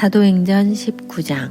사도행전 19장.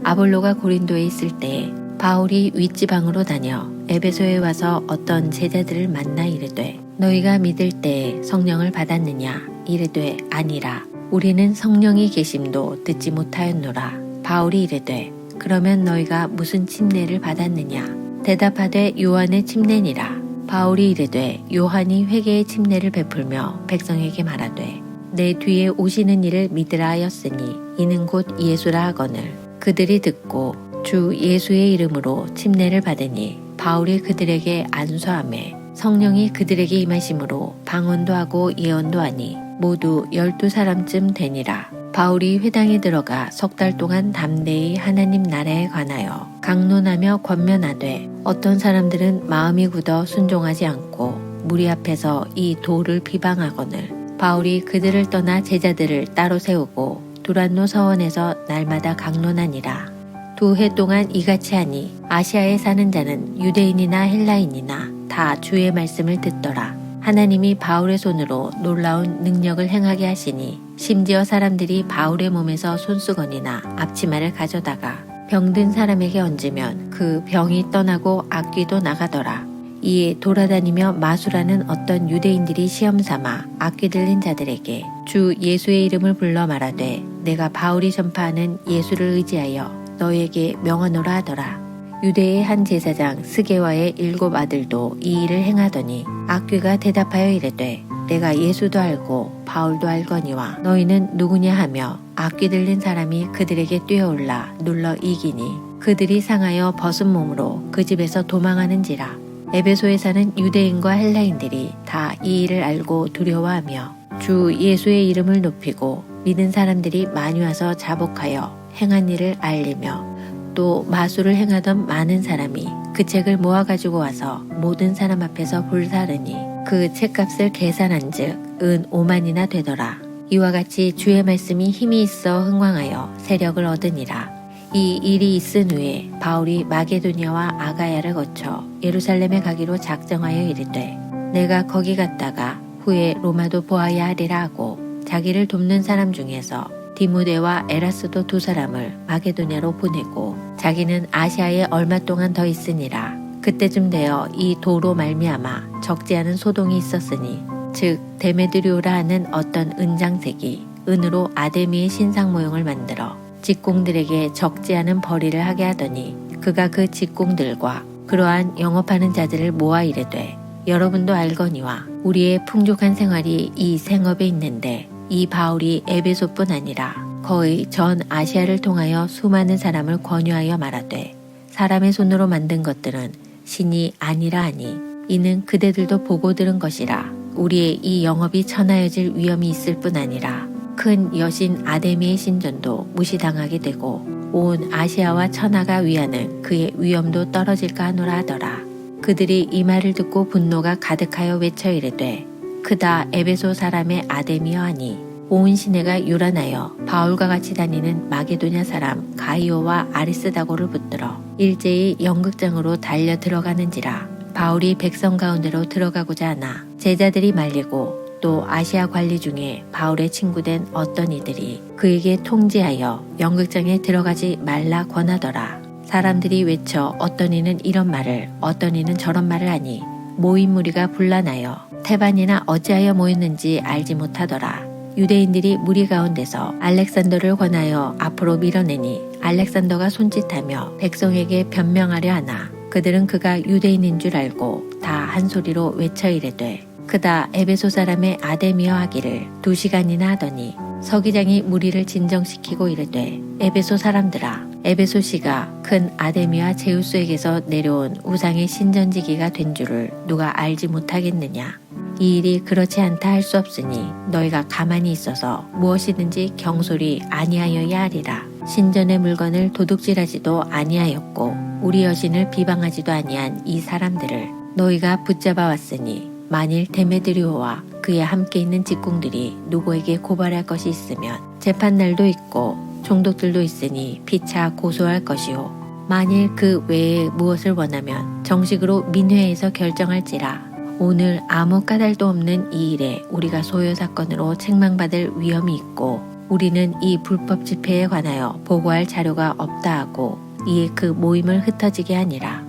아볼로가 고린도에 있을 때 바울이 윗지방으로 다녀 에베소에 와서 어떤 제자들을 만나 이르되 너희가 믿을 때 성령을 받았느냐? 이르되 아니라 우리는 성령이 계심도 듣지 못하였노라. 바울이 이르되 그러면 너희가 무슨 침례를 받았느냐? 대답하되 요한의 침례니라. 바울이 이르되 요한이 회개의 침례를 베풀며 백성에게 말하되 내 뒤에 오시는 이를 믿으라 하였으니 이는 곧 예수라 하거늘 그들이 듣고 주 예수의 이름으로 침례를 받으니 바울이 그들에게 안수하매 성령이 그들에게 임하심으로 방언도 하고 예언도 하니 모두 12사람쯤 되니라. 바울이 회당에 들어가 석 달 동안 담대히 하나님 나라에 관하여 강론하며 권면하되 어떤 사람들은 마음이 굳어 순종하지 않고 무리 앞에서 이 도를 비방하거늘 바울이 그들을 떠나 제자들을 따로 세우고 두란노 서원에서 날마다 강론하니라. 2해 동안 이같이 하니 아시아에 사는 자는 유대인이나 헬라인이나 다 주의 말씀을 듣더라. 하나님이 바울의 손으로 놀라운 능력을 행하게 하시니 심지어 사람들이 바울의 몸에서 손수건이나 앞치마를 가져다가 병든 사람에게 얹으면 그 병이 떠나고 악귀도 나가더라. 이에 돌아다니며 마술하는 어떤 유대인들이 시험삼아 악귀 들린 자들에게 주 예수의 이름을 불러 말하되 내가 바울이 전파하는 예수를 의지하여 너희에게 명하노라 하더라. 유대의 한 제사장 스게와의 7 아들도 이 일을 행하더니 악귀가 대답하여 이르되 내가 예수도 알고 바울도 알거니와 너희는 누구냐 하며 악귀 들린 사람이 그들에게 뛰어올라 눌러 이기니 그들이 상하여 벗은 몸으로 그 집에서 도망하는지라. 에베소에 사는 유대인과 헬라인들이 다 이 일을 알고 두려워하며 주 예수의 이름을 높이고 믿은 사람들이 많이 와서 자복하여 행한 일을 알리며 또 마술을 행하던 많은 사람이 그 책을 모아가지고 와서 모든 사람 앞에서 불사르니 그 책값을 계산한 즉 은 5만이나 되더라. 이와 같이 주의 말씀이 힘이 있어 흥왕하여 세력을 얻으니라. 이 일이 있은 후에 바울이 마게도냐와 아가야를 거쳐 예루살렘에 가기로 작정하여 이르되 내가 거기 갔다가 후에 로마도 보아야 하리라 하고 자기를 돕는 사람 중에서 디모데와 에라스도 2사람을 마게도냐로 보내고 자기는 아시아에 얼마 동안 더 있으니라. 그때쯤 되어 이 도로 말미암아 적지 않은 소동이 있었으니 즉 데메드리오라 하는 어떤 은장색이 은으로 아데미의 신상 모형을 만들어 직공들에게 적지 않은 벌이를 하게 하더니 그가 그 직공들과 그러한 영업하는 자들을 모아 이르되 여러분도 알거니와 우리의 풍족한 생활이 이 생업에 있는데 이 바울이 에베소뿐 아니라 거의 전 아시아를 통하여 수많은 사람을 권유하여 말하되 사람의 손으로 만든 것들은 신이 아니라 하니 이는 그대들도 보고 들은 것이라. 우리의 이 영업이 천하여질 위험이 있을 뿐 아니라 큰 여신 아데미의 신전도 무시당하게 되고 온 아시아와 천하가 위하는 그의 위엄도 떨어질까 하노라 하더라. 그들이 이 말을 듣고 분노가 가득하여 외쳐 이르되 크다 에베소 사람의 아데미여 하니 온 시내가 요란하여 바울과 같이 다니는 마게도냐 사람 가이오와 아리스다고를 붙들어 일제히 연극장으로 달려 들어가는지라. 바울이 백성 가운데로 들어가고자 하나 제자들이 말리고 또 아시아 관리 중에 바울의 친구된 어떤 이들이 그에게 통지하여 연극장에 들어가지 말라 권하더라. 사람들이 외쳐 어떤 이는 이런 말을 어떤 이는 저런 말을 하니 모인 무리가 분란하여 태반이나 어찌하여 모였는지 알지 못하더라. 유대인들이 무리 가운데서 알렉산더를 권하여 앞으로 밀어내니 알렉산더가 손짓하며 백성에게 변명하려 하나 그들은 그가 유대인인 줄 알고 다 한 소리로 외쳐 이르되 크다 에베소 사람의 아데미여 하기를 2시간이나 하더니 서기장이 무리를 진정시키고 이르되 에베소 사람들아 에베소시가 큰 아데미와 제우스에게서 내려온 우상의 신전지기가 된 줄을 누가 알지 못하겠느냐. 이 일이 그렇지 않다 할 수 없으니 너희가 가만히 있어서 무엇이든지 경솔히 아니하여야 하리라. 신전의 물건을 도둑질하지도 아니하였고 우리 여신을 비방하지도 아니한 이 사람들을 너희가 붙잡아 왔으니 만일 데메드리오와 그에 함께 있는 직공들이 누구에게 고발할 것이 있으면 재판날도 있고 총독들도 있으니 피차 고소할 것이요 만일 그 외에 무엇을 원하면 정식으로 민회에서 결정할지라. 오늘 아무 까닭도 없는 이 일에 우리가 소요 사건으로 책망받을 위험이 있고 우리는 이 불법 집회에 관하여 보고할 자료가 없다 하고 이에 그 모임을 흩어지게 하니라.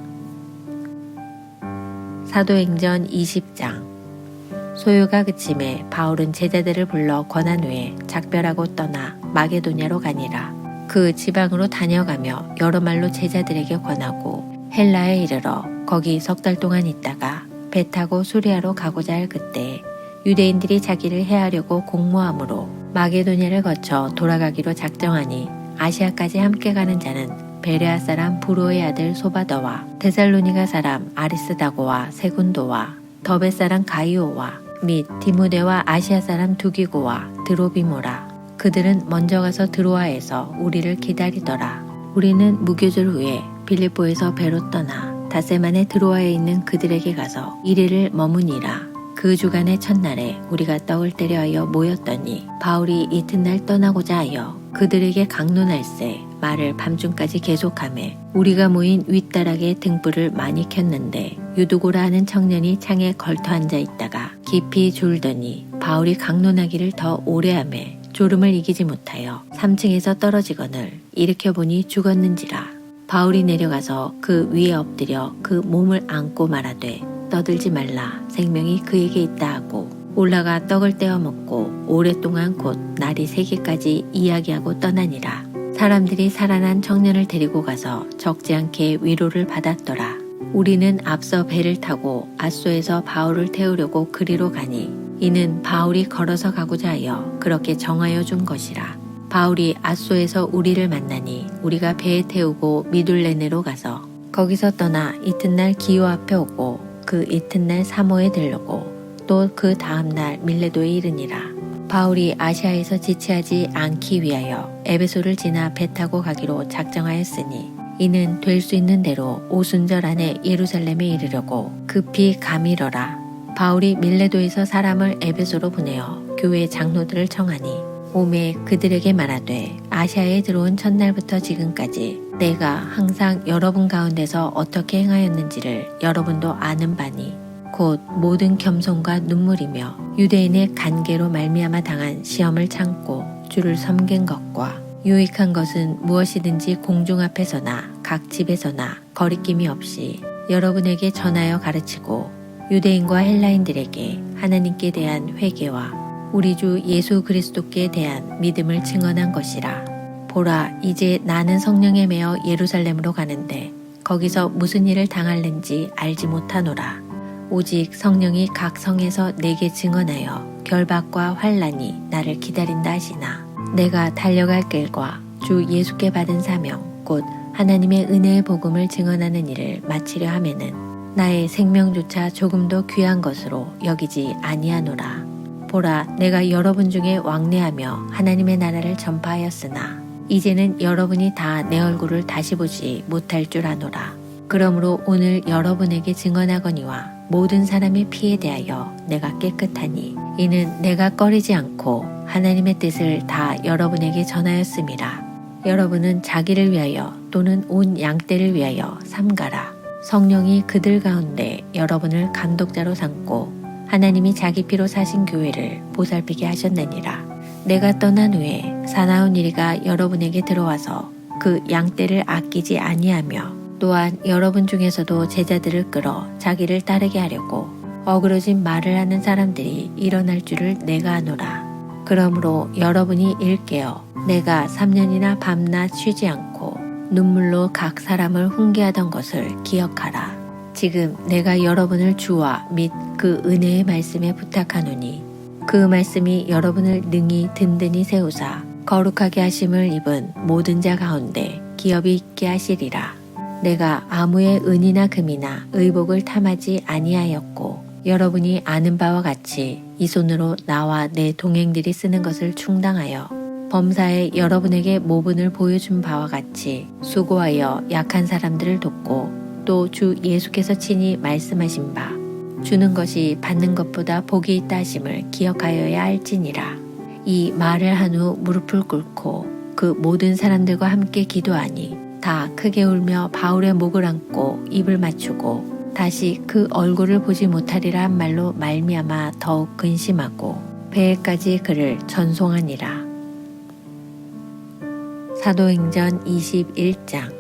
사도행전 20장. 소요가 그침에 바울은 제자들을 불러 권한 후에 작별하고 떠나 마게도냐로 가니라. 그 지방으로 다녀가며 여러 말로 제자들에게 권하고 헬라에 이르러 거기 석 달 동안 있다가 배 타고 수리아로 가고자 할 그때 유대인들이 자기를 해하려고 공모함으로 마게도냐를 거쳐 돌아가기로 작정하니 아시아까지 함께 가는 자는 베레아 사람 부로의 아들 소바더와 데살로니가 사람 아리스다고와 세군도와 더베 사람 가이오와 및 디모데와 아시아 사람 두기고와 드로비모라. 그들은 먼저 가서 드로아에서 우리를 기다리더라. 우리는 무교절 후에 빌립보에서 배로 떠나 닷새만에 드로아에 있는 그들에게 가서 이리를 머무니라. 그 주간의 첫날에 우리가 떡을 때려 하여 모였더니 바울이 이튿날 떠나고자 하여 그들에게 강론할세 말을 밤중까지 계속하매 우리가 모인 윗다락에 등불을 많이 켰는데 유두고라 하는 청년이 창에 걸터 앉아 있다가 깊이 졸더니 바울이 강론하기를 더 오래 하매 졸음을 이기지 못하여 3층에서 떨어지거늘 일으켜보니 죽었는지라. 바울이 내려가서 그 위에 엎드려 그 몸을 안고 말하되 떠들지 말라 생명이 그에게 있다 하고 올라가 떡을 떼어 먹고 오랫동안 곧 날이 새기까지 이야기하고 떠나니라. 사람들이 살아난 청년을 데리고 가서 적지 않게 위로를 받았더라. 우리는 앞서 배를 타고 앗소에서 바울을 태우려고 그리로 가니 이는 바울이 걸어서 가고자 하여 그렇게 정하여 준 것이라. 바울이 앗소에서 우리를 만나니 우리가 배에 태우고 미둘레네로 가서 거기서 떠나 이튿날 기호 앞에 오고 그 이튿날 사모에 들르고 또 그 다음날 밀레도에 이르니라. 바울이 아시아에서 지체하지 않기 위하여 에베소를 지나 배 타고 가기로 작정하였으니 이는 될 수 있는 대로 오순절 안에 예루살렘에 이르려고 급히 가미러라. 바울이 밀레도에서 사람을 에베소로 보내어 교회 장로들을 청하니 오매 그들에게 말하되 아시아에 들어온 첫날부터 지금까지 내가 항상 여러분 가운데서 어떻게 행하였는지를 여러분도 아는 바니 곧 모든 겸손과 눈물이며 유대인의 간계로 말미암아 당한 시험을 참고 주를 섬긴 것과 유익한 것은 무엇이든지 공중 앞에서나 각 집에서나 거리낌이 없이 여러분에게 전하여 가르치고 유대인과 헬라인들에게 하나님께 대한 회개와 우리 주 예수 그리스도께 대한 믿음을 증언한 것이라. 보라, 이제 나는 성령에 매어 예루살렘으로 가는데 거기서 무슨 일을 당할는지 알지 못하노라. 오직 성령이 각 성에서 내게 증언하여 결박과 환난이 나를 기다린다 하시나 내가 달려갈 길과 주 예수께 받은 사명 곧 하나님의 은혜의 복음을 증언하는 일을 마치려 하면은 나의 생명조차 조금도 귀한 것으로 여기지 아니하노라. 보라, 내가 여러분 중에 왕래하며 하나님의 나라를 전파하였으나 이제는 여러분이 다 내 얼굴을 다시 보지 못할 줄 아노라. 그러므로 오늘 여러분에게 증언하거니와 모든 사람의 피에 대하여 내가 깨끗하니 이는 내가 꺼리지 않고 하나님의 뜻을 다 여러분에게 전하였음이라. 여러분은 자기를 위하여 또는 온 양떼를 위하여 삼가라. 성령이 그들 가운데 여러분을 감독자로 삼고 하나님이 자기 피로 사신 교회를 보살피게 하셨느니라. 내가 떠난 후에 사나운 이리가 여러분에게 들어와서 그 양떼를 아끼지 아니하며 또한 여러분 중에서도 제자들을 끌어 자기를 따르게 하려고 어그러진 말을 하는 사람들이 일어날 줄을 내가 아노라. 그러므로 여러분이 일깨어 내가 3년이나 밤낮 쉬지 않고 눈물로 각 사람을 훈계하던 것을 기억하라. 지금 내가 여러분을 주와 및 그 은혜의 말씀에 부탁하노니 그 말씀이 여러분을 능히 든든히 세우사 거룩하게 하심을 입은 모든 자 가운데 기업이 있게 하시리라. 내가 아무의 은이나 금이나 의복을 탐하지 아니하였고 여러분이 아는 바와 같이 이 손으로 나와 내 동행들이 쓰는 것을 충당하여 범사에 여러분에게 모분을 보여준 바와 같이 수고하여 약한 사람들을 돕고 또 주 예수께서 친히 말씀하신 바 주는 것이 받는 것보다 복이 있다 하심을 기억하여야 할지니라. 이 말을 한 후 무릎을 꿇고 그 모든 사람들과 함께 기도하니 다 크게 울며 바울의 목을 안고 입을 맞추고 다시 그 얼굴을 보지 못하리라 한 말로 말미암아 더욱 근심하고 배에까지 그를 전송하니라. 사도행전 21장.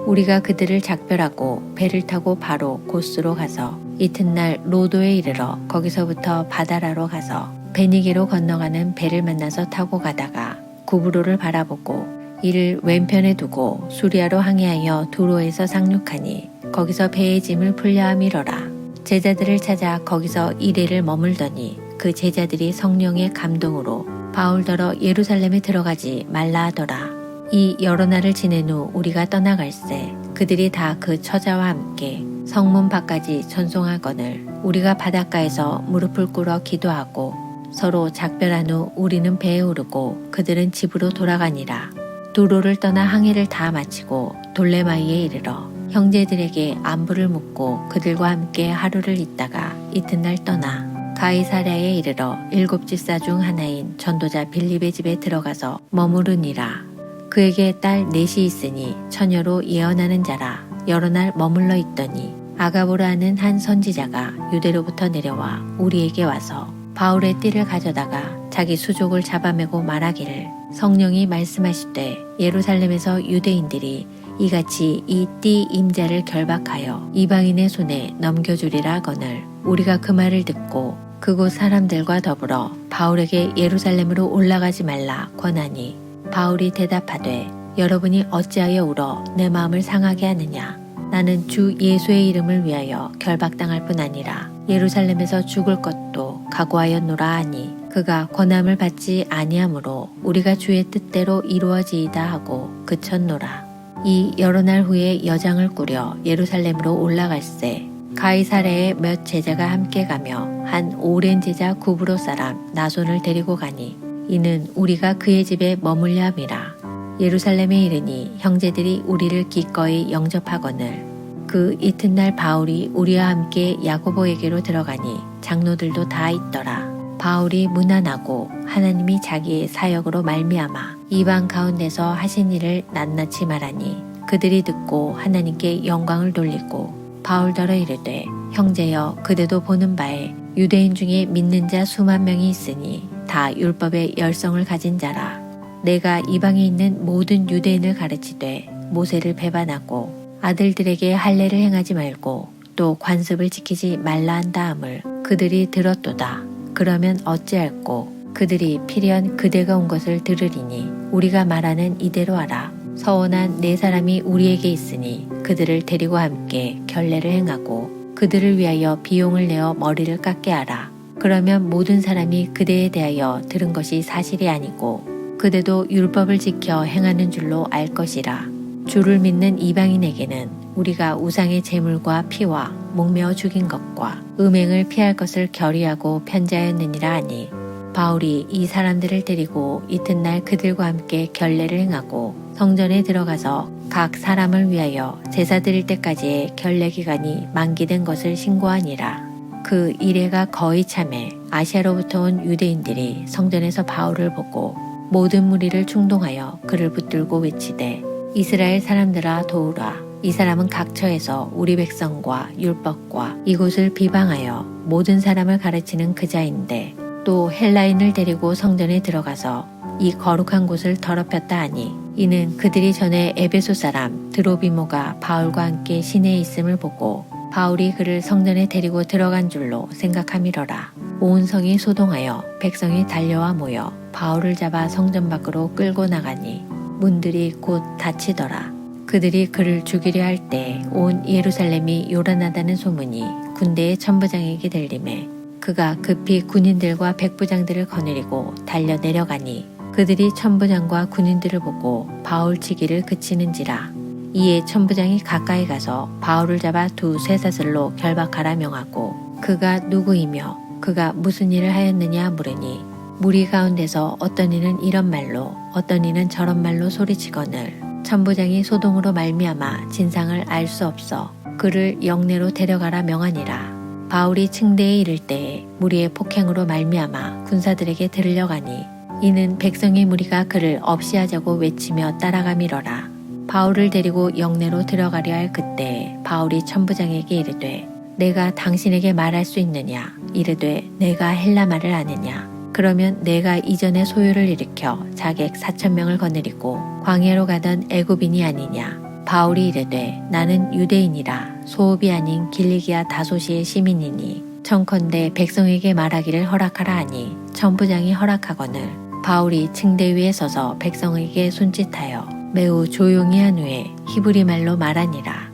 우리가 그들을 작별하고 배를 타고 바로 고스로 가서 이튿날 로도에 이르러 거기서부터 바다라로 가서 베니게로 건너가는 배를 만나서 타고 가다가 구브로를 바라보고 이를 왼편에 두고 수리아로 항해하여 두로에서 상륙하니 거기서 배의 짐을 풀려함이러라. 제자들을 찾아 거기서 이레를 머물더니 그 제자들이 성령의 감동으로 바울더러 예루살렘에 들어가지 말라 하더라. 이 여러 날을 지낸 후 우리가 떠나갈새 그들이 다 그 처자와 함께 성문 밖까지 전송하거늘 우리가 바닷가에서 무릎을 꿇어 기도하고 서로 작별한 후 우리는 배에 오르고 그들은 집으로 돌아가니라. 두로를 떠나 항해를 다 마치고 돌레마이에 이르러 형제들에게 안부를 묻고 그들과 함께 하루를 있다가 이튿날 떠나 가이사랴에 이르러 7 집사 중 하나인 전도자 빌립의 집에 들어가서 머무르니라. 그에게 딸 넷이 있으니 처녀로 예언하는 자라. 여러 날 머물러 있더니 아가보라 하는 한 선지자가 유대로부터 내려와 우리에게 와서 바울의 띠를 가져다가 자기 수족을 잡아매고 말하기를 성령이 말씀하시되 예루살렘에서 유대인들이 이같이 이 띠 임자를 결박하여 이방인의 손에 넘겨주리라 하거늘 우리가 그 말을 듣고 그곳 사람들과 더불어 바울에게 예루살렘으로 올라가지 말라 권하니 바울이 대답하되 여러분이 어찌하여 울어 내 마음을 상하게 하느냐. 나는 주 예수의 이름을 위하여 결박당할 뿐 아니라 예루살렘에서 죽을 것도 각오하였노라 하니 그가 권함을 받지 아니하므로 우리가 주의 뜻대로 이루어지이다 하고 그쳤노라. 이 여러 날 후에 여장을 꾸려 예루살렘으로 올라갈새 가이사랴에 몇 제자가 함께 가며 한 오랜 제자 구브로 사람 나손을 데리고 가니 이는 우리가 그의 집에 머물려 함이라. 예루살렘에 이르니 형제들이 우리를 기꺼이 영접하거늘 그 이튿날 바울이 우리와 함께 야고보에게로 들어가니 장로들도 다 있더라. 바울이 문안하고 하나님이 자기의 사역으로 말미암아 이방 가운데서 하신 일을 낱낱이 말하니 그들이 듣고 하나님께 영광을 돌리고 바울더러 이르되 형제여 그대도 보는 바에 유대인 중에 믿는 자 수만 명이 있으니 다 율법의 열성을 가진 자라. 내가 이방에 있는 모든 유대인을 가르치되 모세를 배반하고 아들들에게 할례를 행하지 말고 또 관습을 지키지 말라 한다 함을 그들이 들었도다. 그러면 어찌할꼬 그들이 필연 그대가 온 것을 들으리니 우리가 말하는 이대로 하라. 서원한 4사람이 우리에게 있으니 그들을 데리고 함께 결례를 행하고 그들을 위하여 비용을 내어 머리를 깎게 하라. 그러면 모든 사람이 그대에 대하여 들은 것이 사실이 아니고 그대도 율법을 지켜 행하는 줄로 알 것이라. 주를 믿는 이방인에게는 우리가 우상의 제물과 피와 목매어 죽인 것과 음행을 피할 것을 결의하고 편지하였느니라 하니 바울이 이 사람들을 데리고 이튿날 그들과 함께 결례를 행하고 성전에 들어가서 각 사람을 위하여 제사 드릴 때까지의 결례 기간이 만기된 것을 신고하니라. 그 이래가 거의 참에 아시아로부터 온 유대인들이 성전에서 바울을 보고 모든 무리를 충동하여 그를 붙들고 외치되 이스라엘 사람들아 도우라. 이 사람은 각처에서 우리 백성과 율법과 이곳을 비방하여 모든 사람을 가르치는 그자인데 또 헬라인을 데리고 성전에 들어가서 이 거룩한 곳을 더럽혔다 하니 이는 그들이 전에 에베소 사람 드로비모가 바울과 함께 시내에 있음을 보고 바울이 그를 성전에 데리고 들어간 줄로 생각함이러라. 온 성이 소동하여 백성이 달려와 모여 바울을 잡아 성전 밖으로 끌고 나가니 문들이 곧 닫히더라. 그들이 그를 죽이려 할 때 온 예루살렘이 요란하다는 소문이 군대의 천부장에게 들리매 그가 급히 군인들과 백부장들을 거느리고 달려 내려가니 그들이 천부장과 군인들을 보고 바울 치기를 그치는지라. 이에 천부장이 가까이 가서 바울을 잡아 두 쇠사슬로 결박하라 명하고 그가 누구이며 그가 무슨 일을 하였느냐 물으니 무리 가운데서 어떤 이는 이런 말로 어떤 이는 저런 말로 소리치거늘 천부장이 소동으로 말미암아 진상을 알 수 없어 그를 영내로 데려가라 명하니라. 바울이 층대에 이를 때에 무리의 폭행으로 말미암아 군사들에게 들려가니 이는 백성의 무리가 그를 없이하자고 외치며 따라가미러라. 바울을 데리고 영내로 들어가려 할 그때에 바울이 천부장에게 이르되 내가 당신에게 말할 수 있느냐. 이르되 내가 헬라 말을 아느냐. 그러면 내가 이전에 소요를 일으켜 자객 4,000명을 거느리고 광야로 가던 애굽인이 아니냐. 바울이 이르되 나는 유대인이라 소읍이 아닌 길리기아 다소시의 시민이니 청컨대 백성에게 말하기를 허락하라 하니 천부장이 허락하거늘 바울이 층대 위에 서서 백성에게 손짓하여 매우 조용히 한 후에 히브리 말로 말하니라.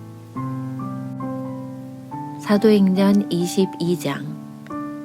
사도행전 22장.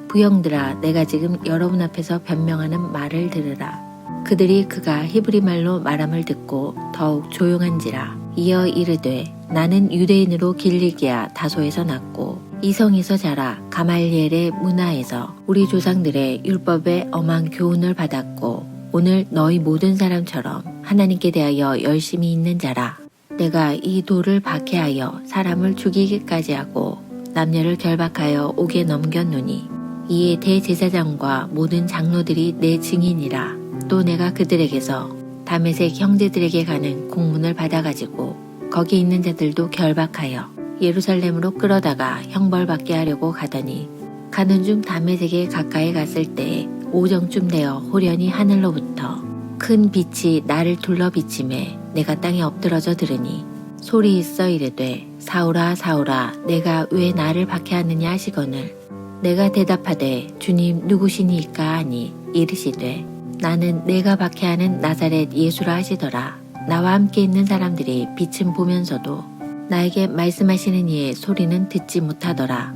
부형들아, 내가 지금 여러분 앞에서 변명하는 말을 들으라. 그들이 그가 히브리 말로 말함을 듣고 더욱 조용한지라. 이어 이르되 나는 유대인으로 길리기아 다소에서 났고 이성에서 자라 가말리엘의 문화에서 우리 조상들의 율법에 엄한 교훈을 받았고 오늘 너희 모든 사람처럼 하나님께 대하여 열심히 있는 자라. 내가 이 돌을 박해하여 사람을 죽이기까지 하고 남녀를 결박하여 옥에 넘겼노니 이에 대제사장과 모든 장로들이 내 증인이라. 또 내가 그들에게서 다메섹 형제들에게 가는 공문을 받아가지고 거기 있는 자들도 결박하여 예루살렘으로 끌어다가 형벌받게 하려고 가더니 가는 중 다메섹에 가까이 갔을 때에 오정쯤 되어 호련히 하늘로부터 큰 빛이 나를 둘러 비침에 내가 땅에 엎드러져 들으니 소리 있어 이르되 사울아 사울아 내가 왜 나를 박해하느냐 하시거늘 내가 대답하되 주님 누구시니까 하니 이르시되 나는 내가 박해하는 나사렛 예수라 하시더라. 나와 함께 있는 사람들이 빛은 보면서도 나에게 말씀하시는 이의 소리는 듣지 못하더라.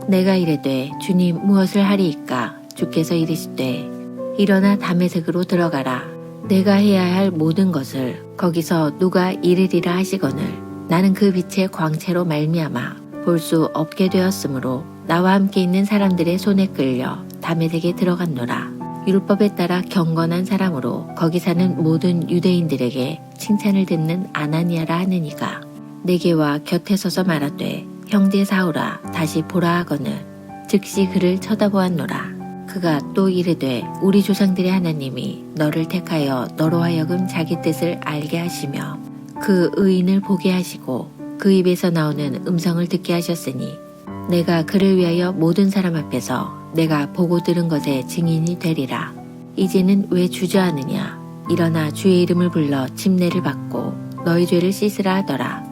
내가 이르되 주님 무엇을 하리이까? 주께서 이르시되 일어나 다메섹으로 들어가라. 내가 해야 할 모든 것을 거기서 누가 이르리라 하시거늘 나는 그 빛의 광채로 말미암아 볼 수 없게 되었으므로 나와 함께 있는 사람들의 손에 끌려 다메섹에 들어갔노라. 율법에 따라 경건한 사람으로 거기 사는 모든 유대인들에게 칭찬을 듣는 아나니아라 하는 이가 내게와 곁에 서서 말하되 형제 사울아 다시 보라 하거늘 즉시 그를 쳐다보았노라. 그가 또 이르되 우리 조상들의 하나님이 너를 택하여 너로 하여금 자기 뜻을 알게 하시며 그 의인을 보게 하시고 그 입에서 나오는 음성을 듣게 하셨으니 내가 그를 위하여 모든 사람 앞에서 내가 보고 들은 것의 증인이 되리라. 이제는 왜 주저하느냐? 일어나 주의 이름을 불러 침례를 받고 너희 죄를 씻으라 하더라.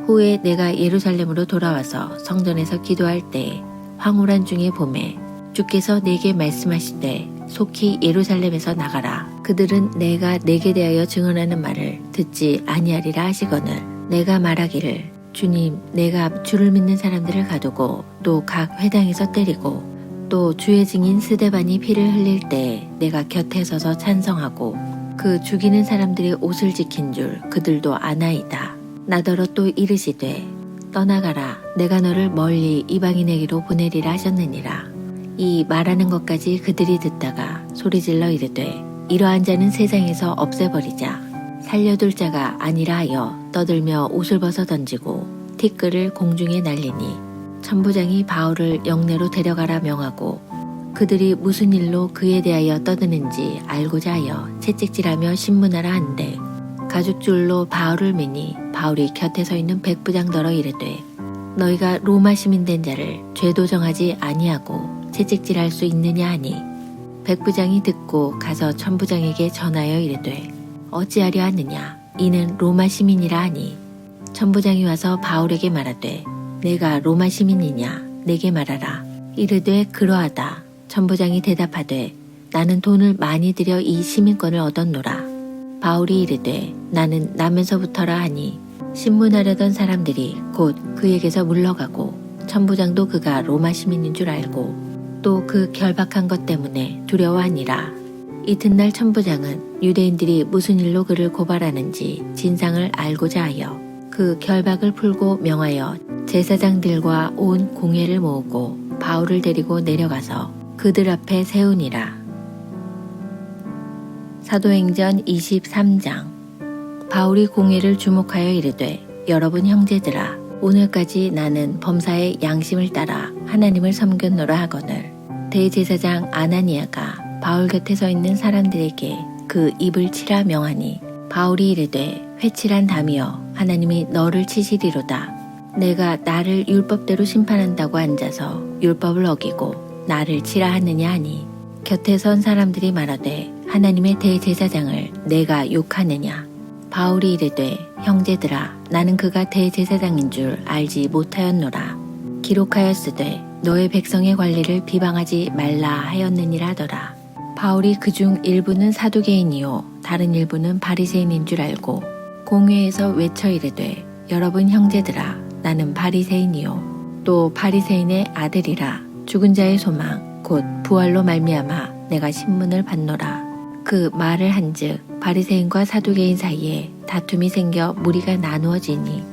후에 내가 예루살렘으로 돌아와서 성전에서 기도할 때에 황홀한 중에 봄에 주께서 내게 말씀하시되 속히 예루살렘에서 나가라. 그들은 내가 내게 대하여 증언하는 말을 듣지 아니하리라 하시거늘 내가 말하기를 주님 내가 주를 믿는 사람들을 가두고 또 각 회당에서 때리고 또 주의 증인 스데반이 피를 흘릴 때 내가 곁에 서서 찬성하고 그 죽이는 사람들의 옷을 지킨 줄 그들도 아나이다. 나더러 또 이르시되 떠나가라. 내가 너를 멀리 이방인에게로 보내리라 하셨느니라. 이 말하는 것까지 그들이 듣다가 소리질러 이르되 이러한 자는 세상에서 없애버리자. 살려둘 자가 아니라 하여 떠들며 옷을 벗어 던지고 티끌을 공중에 날리니 천부장이 바울을 영내로 데려가라 명하고 그들이 무슨 일로 그에 대하여 떠드는지 알고자 하여 채찍질하며 신문하라 한데 가죽줄로 바울을 매니 바울이 곁에 서 있는 백부장더러 이르되 너희가 로마 시민 된 자를 죄도 정하지 아니하고 채찍질할 수 있느냐 하니 백부장이 듣고 가서 천부장에게 전하여 이르되 어찌하려 하느냐 이는 로마 시민이라 하니 천부장이 와서 바울에게 말하되 내가 로마 시민이냐 내게 말하라. 이르되 그러하다. 천부장이 대답하되 나는 돈을 많이 들여 이 시민권을 얻었노라. 바울이 이르되 나는 나면서부터라 하니 신문하려던 사람들이 곧 그에게서 물러가고 천부장도 그가 로마 시민인 줄 알고 또 그 결박한 것 때문에 두려워하니라. 이튿날 천부장은 유대인들이 무슨 일로 그를 고발하는지 진상을 알고자 하여 그 결박을 풀고 명하여 제사장들과 온 공회를 모으고 바울을 데리고 내려가서 그들 앞에 세우니라. 사도행전 23장. 바울이 공회를 주목하여 이르되 여러분 형제들아 오늘까지 나는 범사의 양심을 따라 하나님을 섬겼노라 하거늘 대제사장 아나니아가 바울 곁에 서 있는 사람들에게 그 입을 치라 명하니 바울이 이르되 회칠한 담이여 하나님이 너를 치시리로다. 내가 나를 율법대로 심판한다고 앉아서 율법을 어기고 나를 치라 하느냐 하니 곁에 선 사람들이 말하되 하나님의 대제사장을 내가 욕하느냐. 바울이 이르되 형제들아 나는 그가 대제사장인 줄 알지 못하였노라. 기록하였으되 너의 백성의 관리를 비방하지 말라 하였느니라 하더라. 바울이 그중 일부는 사두개인이요 다른 일부는 바리새인인 줄 알고 공회에서 외쳐 이르되 여러분 형제들아 나는 바리새인이요 또 바리새인의 아들이라. 죽은 자의 소망 곧 부활로 말미암아 내가 신문을 받노라. 그 말을 한즉 바리새인과 사두개인 사이에 다툼이 생겨 무리가 나누어지니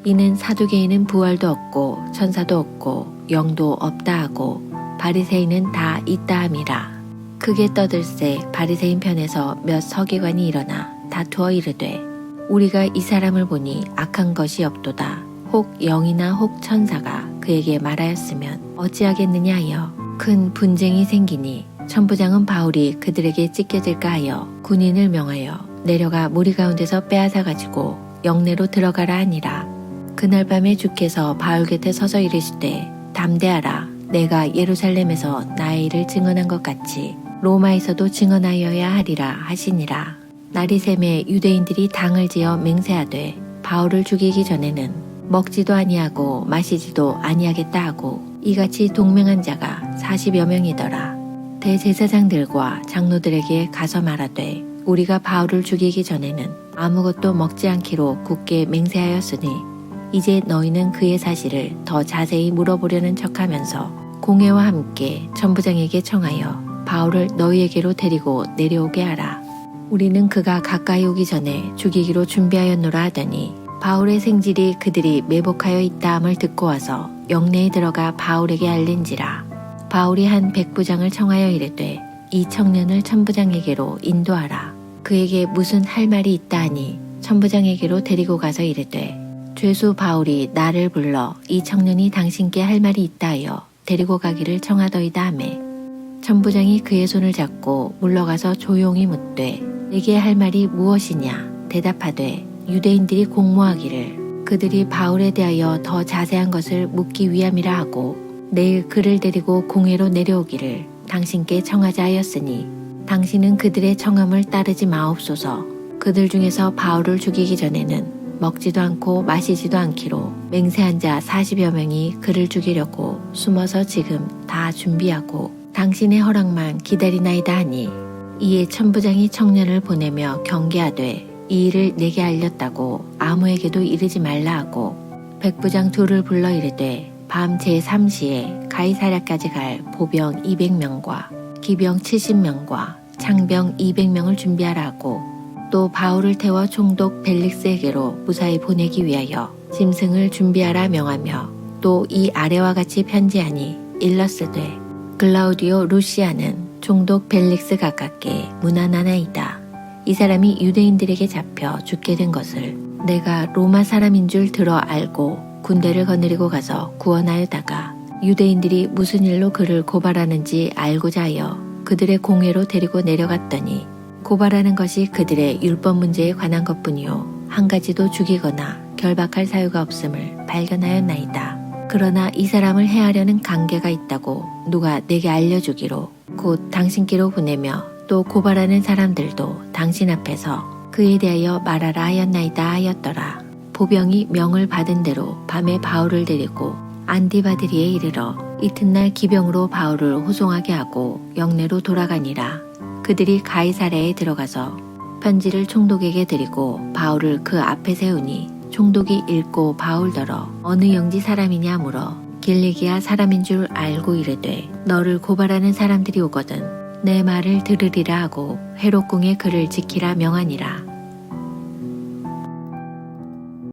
이는 사두개인은 부활도 없고 천사도 없고 영도 없다 하고 바리새인은 다 있다 함이라. 크게 떠들새 바리새인 편에서 몇 서기관이 일어나 다투어 이르되 우리가 이 사람을 보니 악한 것이 없도다. 혹 영이나 혹 천사가 그에게 말하였으면 어찌하겠느냐 하여 큰 분쟁이 생기니 천부장은 바울이 그들에게 찢겨질까 하여 군인을 명하여 내려가 무리 가운데서 빼앗아 가지고 영내로 들어가라 하니라. 그날 밤에 주께서 바울 곁에 서서 이르시되 담대하라. 내가 예루살렘에서 나의 일을 증언한 것 같이 로마에서도 증언하여야 하리라 하시니라. 날이 새매 유대인들이 당을 지어 맹세하되 바울을 죽이기 전에는 먹지도 아니하고 마시지도 아니하겠다 하고 이같이 동맹한 자가 40여 명이더라. 대제사장들과 장로들에게 가서 말하되 우리가 바울을 죽이기 전에는 아무것도 먹지 않기로 굳게 맹세하였으니 이제 너희는 그의 사실을 더 자세히 물어보려는 척하면서 공회와 함께 천부장에게 청하여 바울을 너희에게로 데리고 내려오게 하라. 우리는 그가 가까이 오기 전에 죽이기로 준비하였노라 하더니 바울의 생질이 그들이 매복하여 있다함을 듣고 와서 영내에 들어가 바울에게 알린지라. 바울이 한 백부장을 청하여 이르되 이 청년을 천부장에게로 인도하라. 그에게 무슨 할 말이 있다 하니 천부장에게로 데리고 가서 이르되 죄수 바울이 나를 불러 이 청년이 당신께 할 말이 있다 하여 데리고 가기를 청하더이다 하매 천부장이 그의 손을 잡고 물러가서 조용히 묻되 내게 할 말이 무엇이냐. 대답하되 유대인들이 공모하기를 그들이 바울에 대하여 더 자세한 것을 묻기 위함이라 하고 내일 그를 데리고 공회로 내려오기를 당신께 청하자 하였으니 당신은 그들의 청함을 따르지 마옵소서. 그들 중에서 바울을 죽이기 전에는 먹지도 않고 마시지도 않기로 맹세한 자 40여 명이 그를 죽이려고 숨어서 지금 다 준비하고 당신의 허락만 기다리나이다 하니 이에 천부장이 청년을 보내며 경계하되 이 일을 내게 알렸다고 아무에게도 이르지 말라 하고 백부장 둘을 불러 이르되 밤 제3시에 가이사랴까지 갈 보병 200명과 기병 70명과 창병 200명을 준비하라 하고 또 바울을 태워 총독 벨릭스에게로 무사히 보내기 위하여 짐승을 준비하라 명하며 또 이 아래와 같이 편지하니 일렀으되 글라우디오 루시아는 총독 벨릭스 가깝게 문안하나이다. 이 사람이 유대인들에게 잡혀 죽게 된 것을 내가 로마 사람인 줄 들어 알고 군대를 거느리고 가서 구원하여다가 유대인들이 무슨 일로 그를 고발하는지 알고자 하여 그들의 공회로 데리고 내려갔더니 고발하는 것이 그들의 율법 문제에 관한 것뿐이요 한 가지도 죽이거나 결박할 사유가 없음을 발견하였나이다. 그러나 이 사람을 해하려는 관계가 있다고 누가 내게 알려주기로 곧 당신께로 보내며 또 고발하는 사람들도 당신 앞에서 그에 대하여 말하라 하였나이다 하였더라. 보병이 명을 받은 대로 밤에 바울을 데리고 안디바드리에 이르러 이튿날 기병으로 바울을 호송하게 하고 영내로 돌아가니라. 그들이 가이사랴에 들어가서 편지를 총독에게 드리고 바울을 그 앞에 세우니 총독이 읽고 바울더러 어느 영지 사람이냐 물어 길리기아 사람인 줄 알고 이르되 너를 고발하는 사람들이 오거든 내 말을 들으리라 하고 헤롯궁에 그를 지키라 명하니라.